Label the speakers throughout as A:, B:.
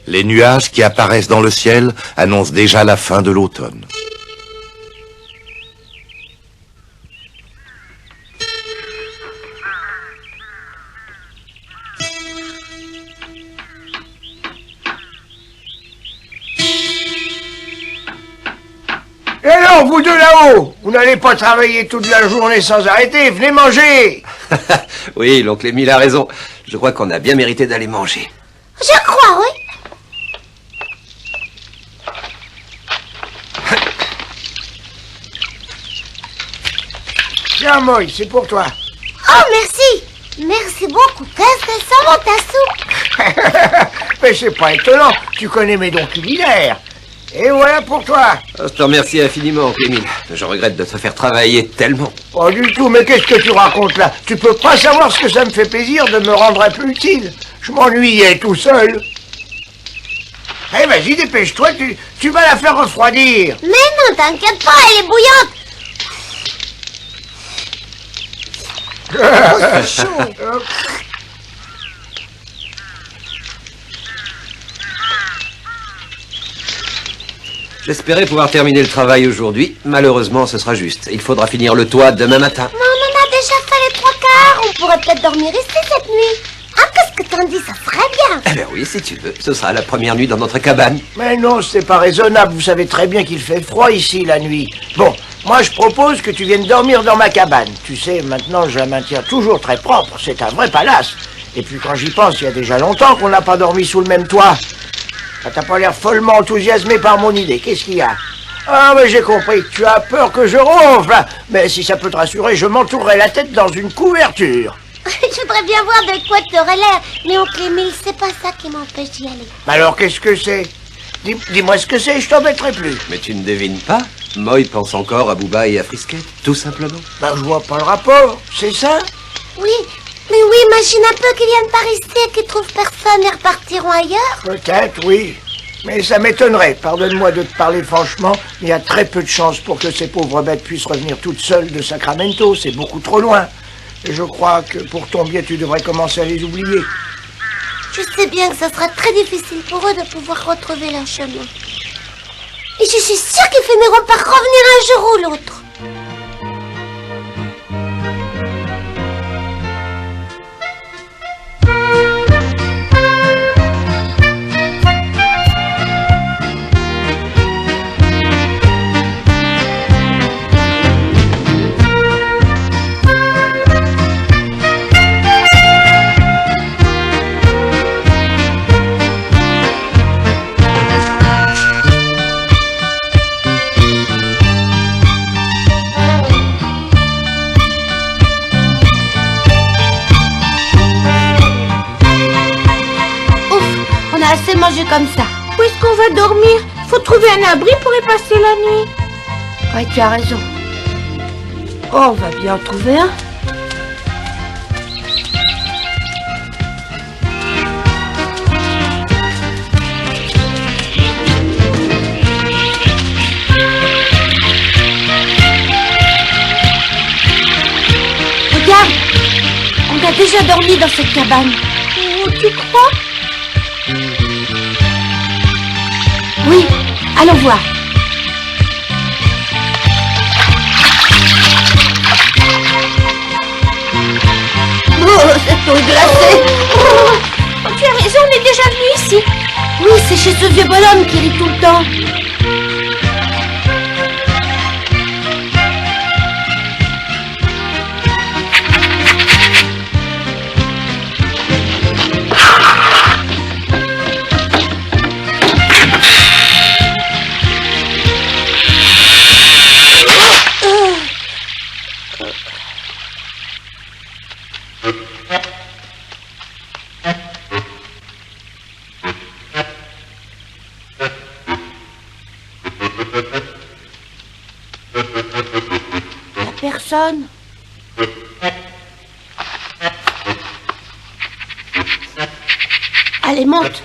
A: Les nuages qui apparaissent dans le ciel annoncent déjà la fin de l'automne.
B: Et alors, vous deux là-haut, vous n'allez pas travailler toute la journée sans arrêter, venez manger.
C: Oui, l'oncle Émile a raison. Je crois qu'on a bien mérité d'aller manger.
D: Je crois, oui.
B: Tiens, Moïse, c'est pour toi.
D: Oh, merci. Merci beaucoup. Qu'est-ce que ça monte ta soupe?
B: Mais c'est pas étonnant, tu connais mes dons culinaires. Et voilà pour toi.
C: Je te remercie infiniment, oncle Émile. Je regrette de te faire travailler tellement.
B: Pas du tout, mais qu'est-ce que tu racontes là? Tu peux pas savoir ce que ça me fait plaisir de me rendre un peu utile. Je m'ennuyais tout seul. Eh, vas-y, dépêche-toi, tu vas la faire refroidir.
D: Mais non, t'inquiète pas, elle est bouillante. C'est chaud.
C: J'espérais pouvoir terminer le travail aujourd'hui. Malheureusement, ce sera juste. Il faudra finir le toit demain matin.
D: Mais on en a déjà fait les 3/4. On pourrait peut-être dormir ici cette nuit. Ah, qu'est-ce que t'en dis? Ça serait bien.
C: Eh bien oui, si tu veux. Ce sera la première nuit dans notre cabane.
B: Mais non, c'est pas raisonnable. Vous savez très bien qu'il fait froid ici la nuit. Bon, moi je propose que tu viennes dormir dans ma cabane. Tu sais, maintenant je la maintiens toujours très propre. C'est un vrai palace. Et puis quand j'y pense, il y a déjà longtemps qu'on n'a pas dormi sous le même toit. Ah, t'as pas l'air follement enthousiasmé par mon idée. Qu'est-ce qu'il y a? Ah, mais j'ai compris. Tu as peur que je ronfle. Mais si ça peut te rassurer, je m'entourerai la tête dans une couverture.
D: Je voudrais bien voir de quoi t'aurais l'air. Mais oncle Émile, c'est pas ça qui m'empêche d'y aller.
B: Alors qu'est-ce que c'est? Dis-moi ce que c'est, je t'embêterai plus.
C: Mais tu ne devines pas? Moy pense encore à Booba et à Frisquet, tout simplement.
B: Ben, je vois pas le rapport. C'est ça?
D: Oui, mais oui, imagine un peu qu'ils viennent par ici et qu'ils trouvent personne et repartiront ailleurs.
B: Peut-être, oui. Mais ça m'étonnerait. Pardonne-moi de te parler franchement. Il y a très peu de chances pour que ces pauvres bêtes puissent revenir toutes seules de Sacramento. C'est beaucoup trop loin. Et je crois que pour ton bien, tu devrais commencer à les oublier.
D: Je sais bien que ça sera très difficile pour eux de pouvoir retrouver leur chemin. Et je suis sûre qu'ils finiront par revenir un jour ou l'autre. Assez mangé comme ça.
E: Où est-ce qu'on va dormir? Faut trouver un abri pour y passer la nuit.
D: Ouais, tu as raison.
E: Oh, on va bien en trouver un.
D: Regarde, on a déjà dormi dans cette cabane.
E: Oh, tu crois?
D: Oui, allons voir. Oh, cette eau est glacée.
E: Oh, tu as raison, on est déjà venu ici.
D: Oui, c'est chez ce vieux bonhomme qui rit tout le temps. Personne. Allez, monte.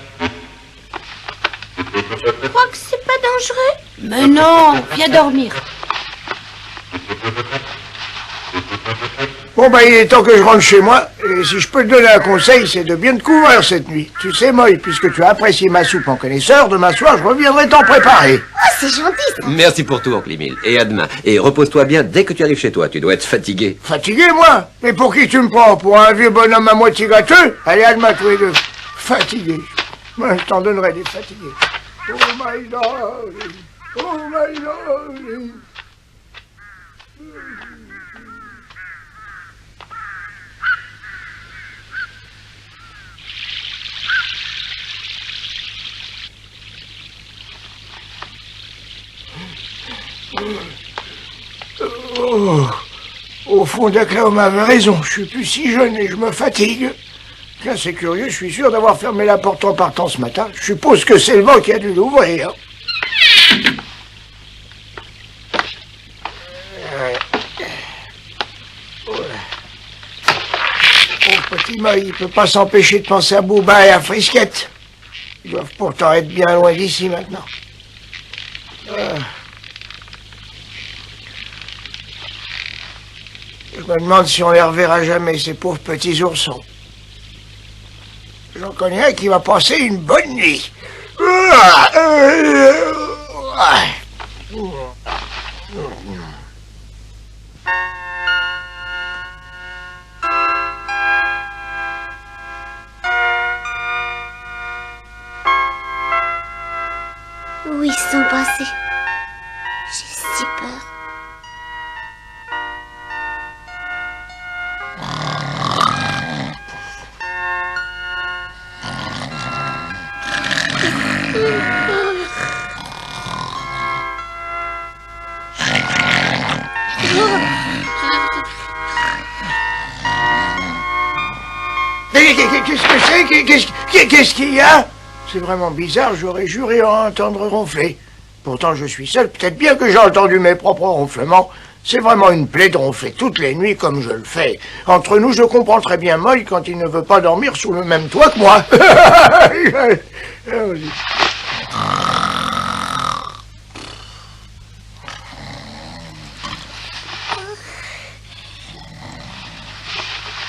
E: Tu crois que c'est pas dangereux?
D: Mais non, viens dormir.
B: Bon, il est temps que je rentre chez moi. Et si je peux te donner un conseil, c'est de bien te couvrir cette nuit. Tu sais, Moï, puisque tu as apprécié ma soupe en connaisseur, demain soir, je reviendrai t'en préparer.
D: Oh, c'est gentil, ça.
C: Merci pour tout, oncle Émile. Et à demain. Et repose-toi bien dès que tu arrives chez toi. Tu dois être fatigué.
B: Fatigué, moi? Mais pour qui tu me prends? Pour un vieux bonhomme à moitié gâteux? Allez, à demain, tous les deux. Fatigué. Moi, je t'en donnerai des fatigués. Oh, my darling. Oh, my darling. Oh, au fond, Declan avait raison. Je suis plus si jeune et je me fatigue. Tiens, c'est curieux, je suis sûr d'avoir fermé la porte en partant ce matin. Je suppose que c'est le vent qui a dû l'ouvrir. Oh, petit Moï, il peut pas s'empêcher de penser à Bouba et à Frisquette. Ils doivent pourtant être bien loin d'ici maintenant. Je me demande si on les reverra jamais, ces pauvres petits oursons. J'en connais un qui va passer une bonne nuit.
D: Où ils sont passés? J'ai si peur.
B: Qu'est-ce que c'est? Qu'est-ce qu'il y a? C'est vraiment bizarre, j'aurais juré en entendre ronfler. Pourtant, je suis seul, peut-être bien que j'ai entendu mes propres ronflements. C'est vraiment une plaie de ronfler toutes les nuits comme je le fais. Entre nous, je comprends très bien Moï quand il ne veut pas dormir sous le même toit que moi.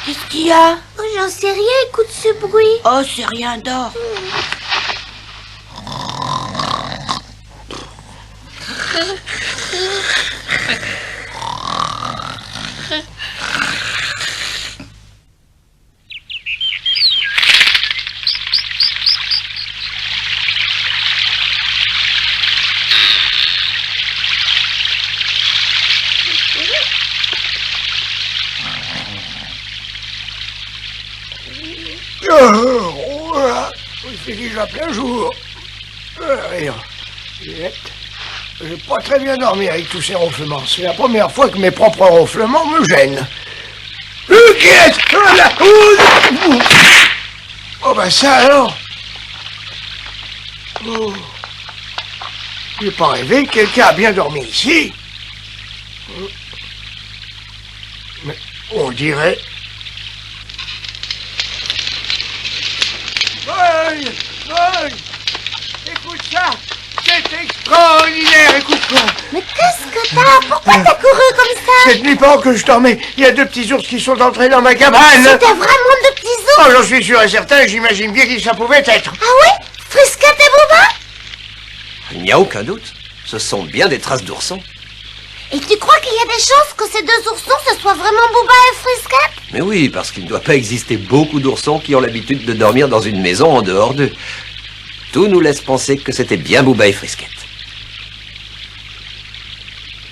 E: Qu'est-ce qu'il y a?
D: Oh, j'en sais rien, écoute ce bruit.
E: Oh, c'est rien, dors.
B: Il fait déjà plein jour. J'ai pas très bien dormi avec tous ces ronflements. C'est la première fois que mes propres ronflements me gênent. Oh ça alors. Oh. J'ai pas rêvé que quelqu'un a bien dormi ici. Mais on dirait... Moï, écoute ça. C'est extraordinaire, écoute-moi.
D: Mais qu'est-ce que t'as? Pourquoi t'as couru comme ça?
B: Cette nuit pendant que je dormais, il y a 2 petits ours qui sont entrés dans ma cabane.
D: C'était vraiment de petits ours?
B: Oh, j'en suis sûr et certain, j'imagine bien qui ça pouvait être.
D: Ah oui? Frisquette et Bouba?
C: Il n'y a aucun doute. Ce sont bien des traces d'oursons.
D: Et tu crois qu'il y a des chances que ces 2 oursons, ce soit vraiment Bouba et Frisquette?
C: Mais oui, parce qu'il ne doit pas exister beaucoup d'oursons qui ont l'habitude de dormir dans une maison en dehors d'eux. Tout nous laisse penser que c'était bien Bouba et Frisquette.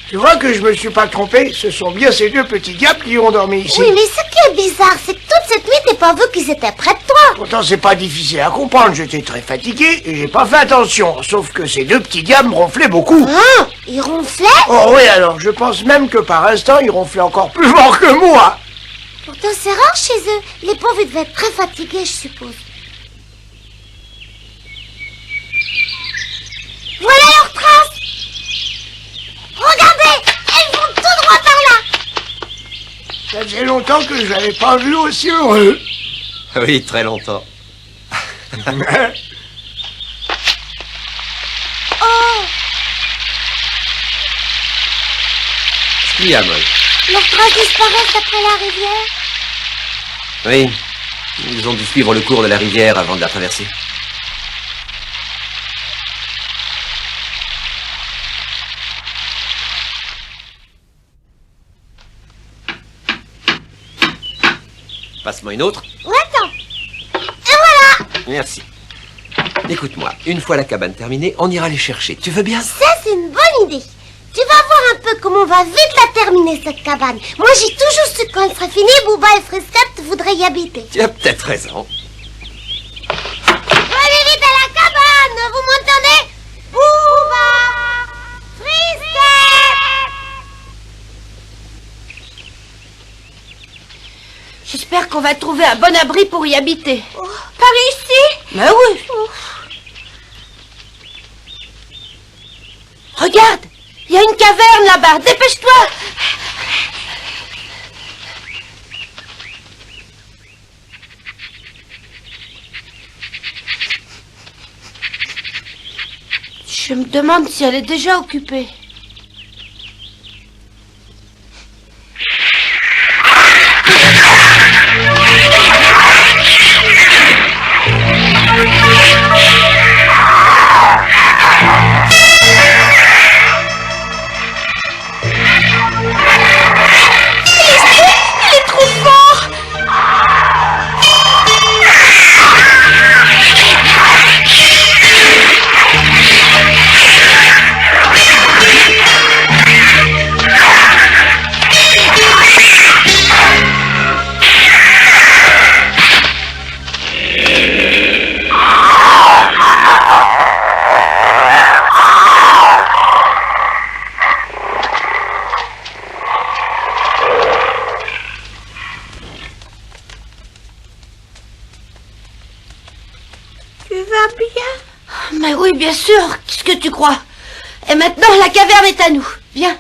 B: Tu vois que je me suis pas trompé, ce sont bien ces 2 petits diables qui ont dormi ici.
D: Oui, mais ce qui est bizarre, c'est que toute cette nuit, t'as pas vu qu'ils étaient près de toi.
B: Pourtant, c'est pas difficile à comprendre, j'étais très fatigué et j'ai pas fait attention. Sauf que ces 2 petits diables ronflaient beaucoup.
D: Hein? Ils ronflaient?
B: Oh oui, alors, je pense même que par instant, ils ronflaient encore plus fort que moi.
D: Pourtant, c'est rare chez eux. Les pauvres, ils devaient être très fatigués, je suppose. Voilà leurs traces! Regardez! Elles vont tout droit par là!
B: Ça faisait longtemps que je l'avais pas vu aussi heureux.
C: Oui, très longtemps.
D: Oh!
C: Qu'est-ce qu'il y a, Moï?
D: Leurs traces disparaissent après la rivière.
C: Oui, ils ont dû suivre le cours de la rivière avant de la traverser. Passe-moi une autre.
D: Attends. Et voilà.
C: Merci. Écoute-moi, une fois la cabane terminée, on ira les chercher. Tu veux bien?
D: Ça, c'est une bonne idée. Tu vas voir un peu comment on va vite la terminer, cette cabane. Moi, j'ai toujours su que quand elle serait finie, Bouba et Frisette voudraient y habiter.
C: Tu as peut-être raison.
D: Faut aller vite à la cabane, vous m'entendez? Bouba, Frisette.
E: J'espère qu'on va trouver un bon abri pour y habiter.
D: Oh.
E: Par ici? Mais oui.
D: Oh.
E: Regarde, il y a une caverne là-bas. Dépêche-toi. Je me demande si elle est déjà occupée. Mais oui, bien sûr. Qu'est-ce que tu crois? Et maintenant, la caverne est à nous. Viens.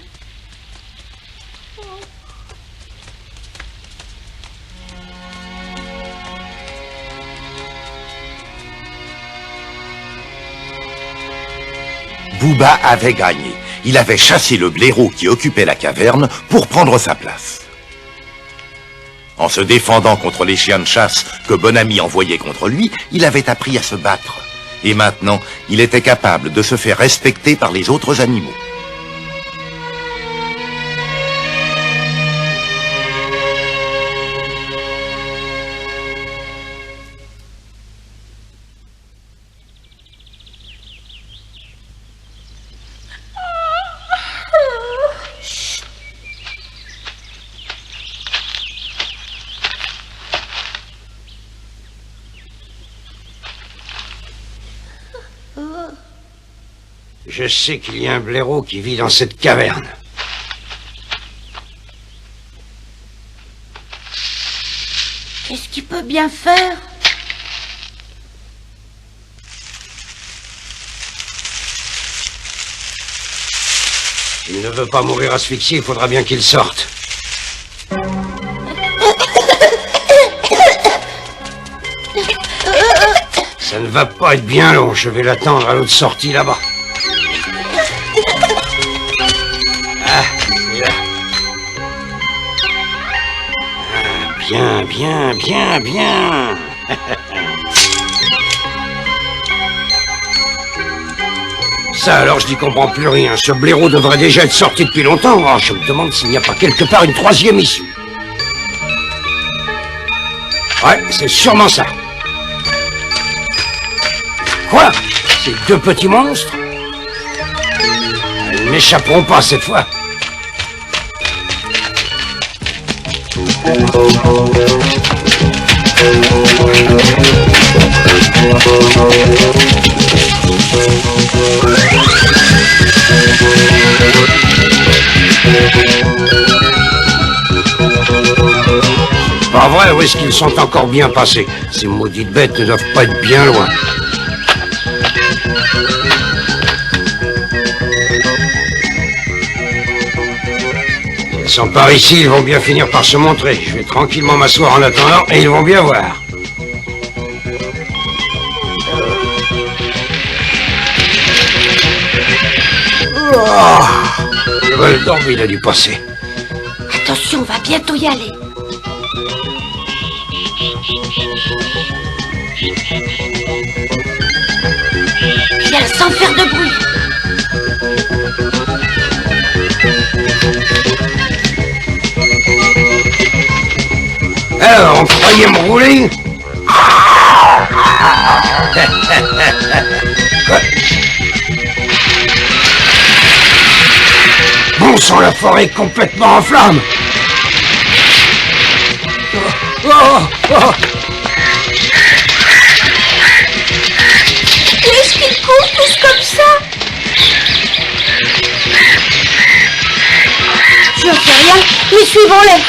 A: Bouba avait gagné. Il avait chassé le blaireau qui occupait la caverne pour prendre sa place. En se défendant contre les chiens de chasse que Bonami envoyait contre lui, il avait appris à se battre. Et maintenant, il était capable de se faire respecter par les autres animaux.
B: Je sais qu'il y a un blaireau qui vit dans cette caverne.
E: Qu'est-ce qu'il peut bien faire?
B: S'il ne veut pas mourir asphyxié, il faudra bien qu'il sorte. Ça ne va pas être bien long, je vais l'attendre à l'autre sortie là-bas. Ah, c'est là. Ah, bien, bien, bien, bien. Ça alors, je n'y comprends plus rien. Ce blaireau devrait déjà être sorti depuis longtemps. Oh, je me demande s'il n'y a pas quelque part une troisième issue. Ouais, c'est sûrement ça. Quoi? Ces deux petits monstres? Ils n'échapperont pas cette fois. Pas vrai, où est-ce qu'ils sont encore bien passés? Ces maudites bêtes ne doivent pas être bien loin. S'ils sont par ici, ils vont bien finir par se montrer. Je vais tranquillement m'asseoir en attendant et ils vont bien voir. Le vol d'orbe, il a dû passer.
E: Attention, on va bientôt y aller. Viens sans faire de bruit.
B: Alors, on croyait me rouler? Bon sang, la forêt est complètement en flammes.
D: Qu'est-ce qu'ils courent tous comme ça?
E: Je ne fais rien, mais suivons-les.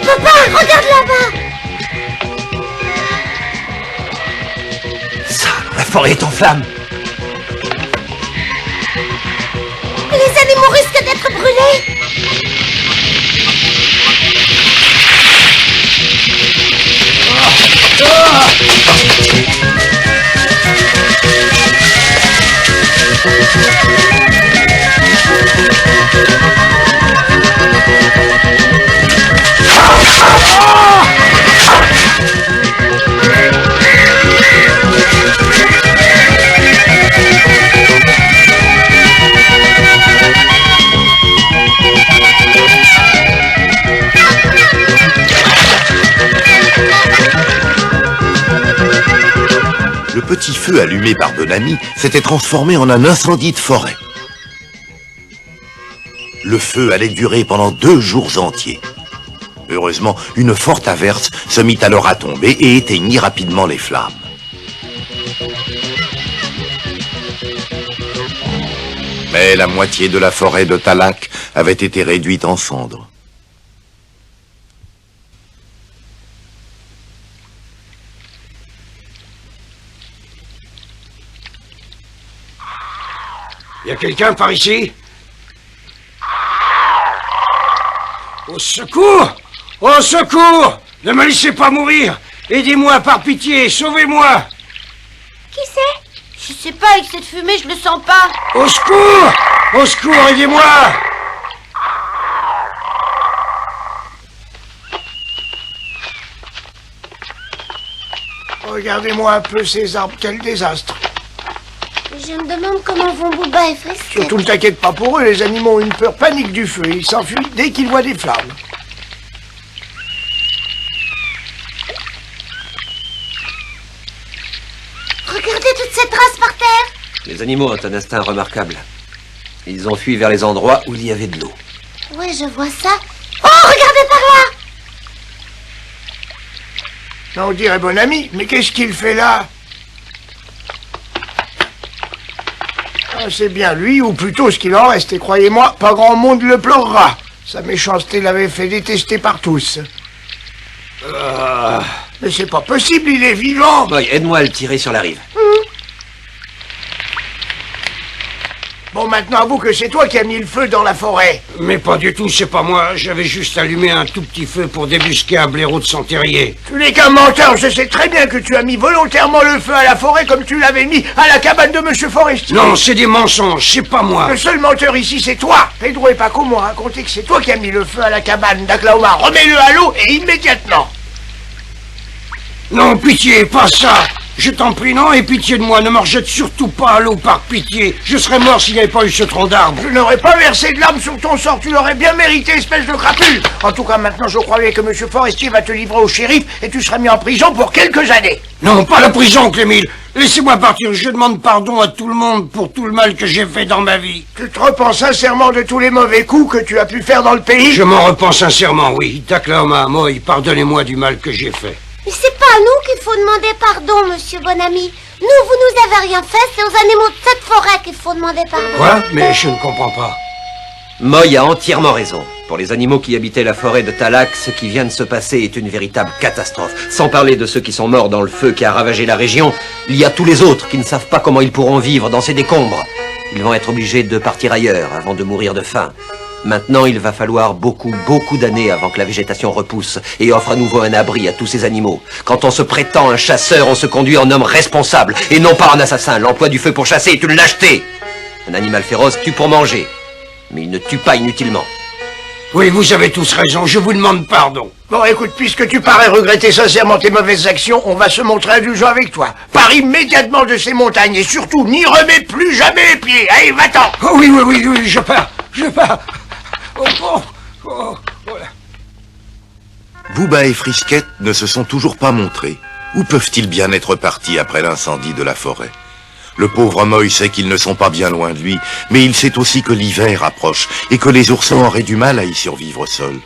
D: Papa, regarde là-bas.
C: Ça, la forêt est en flammes.
D: Les animaux risquent d'être brûlés.
A: Le petit feu allumé par Bonamy s'était transformé en un incendie de forêt. Le feu allait durer pendant 2 jours entiers. Heureusement, une forte averse se mit alors à tomber et éteignit rapidement les flammes. Mais la moitié de la forêt de Talak avait été réduite en cendres.
B: Y a quelqu'un par ici? Au secours! Au secours! Ne me laissez pas mourir! Aidez-moi par pitié, sauvez-moi!
D: Qui c'est?
E: Je sais pas, avec cette fumée, je le sens pas.
B: Au secours! Au secours, aidez-moi! Regardez-moi un peu ces arbres, quel désastre!
D: Je me demande comment vont Bouba et Frisket.
B: Surtout ne t'inquiète pas pour eux, les animaux ont une peur panique du feu. Ils s'enfuient dès qu'ils voient des flammes.
D: Regardez toutes ces traces par terre.
C: Les animaux ont un instinct remarquable. Ils ont fui vers les endroits où il y avait de l'eau.
D: Ouais, je vois ça. Oh, regardez par là.
B: On dirait Bonamy, mais qu'est-ce qu'il fait là? Ah, c'est bien lui, ou plutôt ce qu'il en reste, et croyez-moi, pas grand monde le pleurera. Sa méchanceté l'avait fait détester par tous. Mais c'est pas possible, il est vivant.
C: Boy, aide-moi à le tirer sur la rive.
B: Bon, maintenant avoue que c'est toi qui as mis le feu dans la forêt.
F: Mais pas du tout, c'est pas moi. J'avais juste allumé un tout petit feu pour débusquer un blaireau de son terrier.
B: Tu n'es qu'un menteur, je sais très bien que tu as mis volontairement le feu à la forêt comme tu l'avais mis à la cabane de Monsieur Forestier.
F: Non, c'est des mensonges, c'est pas moi.
B: Le seul menteur ici, c'est toi. Pedro et Paco m'ont raconté que c'est toi qui as mis le feu à la cabane d'Aklaoma. Remets-le à l'eau et immédiatement.
F: Non, pitié, pas ça. Je t'en prie, non, et pitié de moi, ne me rejette surtout pas à l'eau par pitié. Je serais mort s'il n'y avait pas eu ce tronc d'arbre.
B: Je n'aurais pas versé de larmes sur ton sort, tu l'aurais bien mérité, espèce de crapule. En tout cas, maintenant, je croyais que Monsieur Forestier va te livrer au shérif et tu seras mis en prison pour quelques années.
F: Non, pas la prison, Clémile. Laissez-moi partir, je demande pardon à tout le monde pour tout le mal que j'ai fait dans ma vie.
B: Tu te repens sincèrement de tous les mauvais coups que tu as pu faire dans le pays?
F: Je m'en repens sincèrement, oui. Taklaoma, moi, pardonnez-moi du mal que j'ai fait.
D: Mais c'est pas à nous qu'il faut demander pardon, Monsieur Bonamy. Nous, vous nous avez rien fait, c'est aux animaux de cette forêt qu'il faut demander pardon.
F: Quoi? Mais je ne comprends pas.
C: Moy a entièrement raison. Pour les animaux qui habitaient la forêt de Talak, ce qui vient de se passer est une véritable catastrophe. Sans parler de ceux qui sont morts dans le feu qui a ravagé la région, il y a tous les autres qui ne savent pas comment ils pourront vivre dans ces décombres. Ils vont être obligés de partir ailleurs avant de mourir de faim. Maintenant, il va falloir beaucoup d'années avant que la végétation repousse et offre à nouveau un abri à tous ces animaux. Quand on se prétend un chasseur, on se conduit en homme responsable et non pas en assassin. L'emploi du feu pour chasser est une lâcheté. Un animal féroce tue pour manger, mais il ne tue pas inutilement.
F: Oui, vous avez tous raison, je vous demande pardon.
B: Bon, écoute, puisque tu parais regretter sincèrement tes mauvaises actions, on va se montrer indulgent avec toi. Pars immédiatement de ces montagnes et surtout, n'y remets plus jamais les pieds. Allez, va-t'en.
F: Oh oui, je pars. Voilà.
A: Bouba et Frisquette ne se sont toujours pas montrés. Où peuvent-ils bien être partis après l'incendie de la forêt? Le pauvre Moï sait qu'ils ne sont pas bien loin de lui, mais il sait aussi que l'hiver approche et que les oursins auraient du mal à y survivre seuls.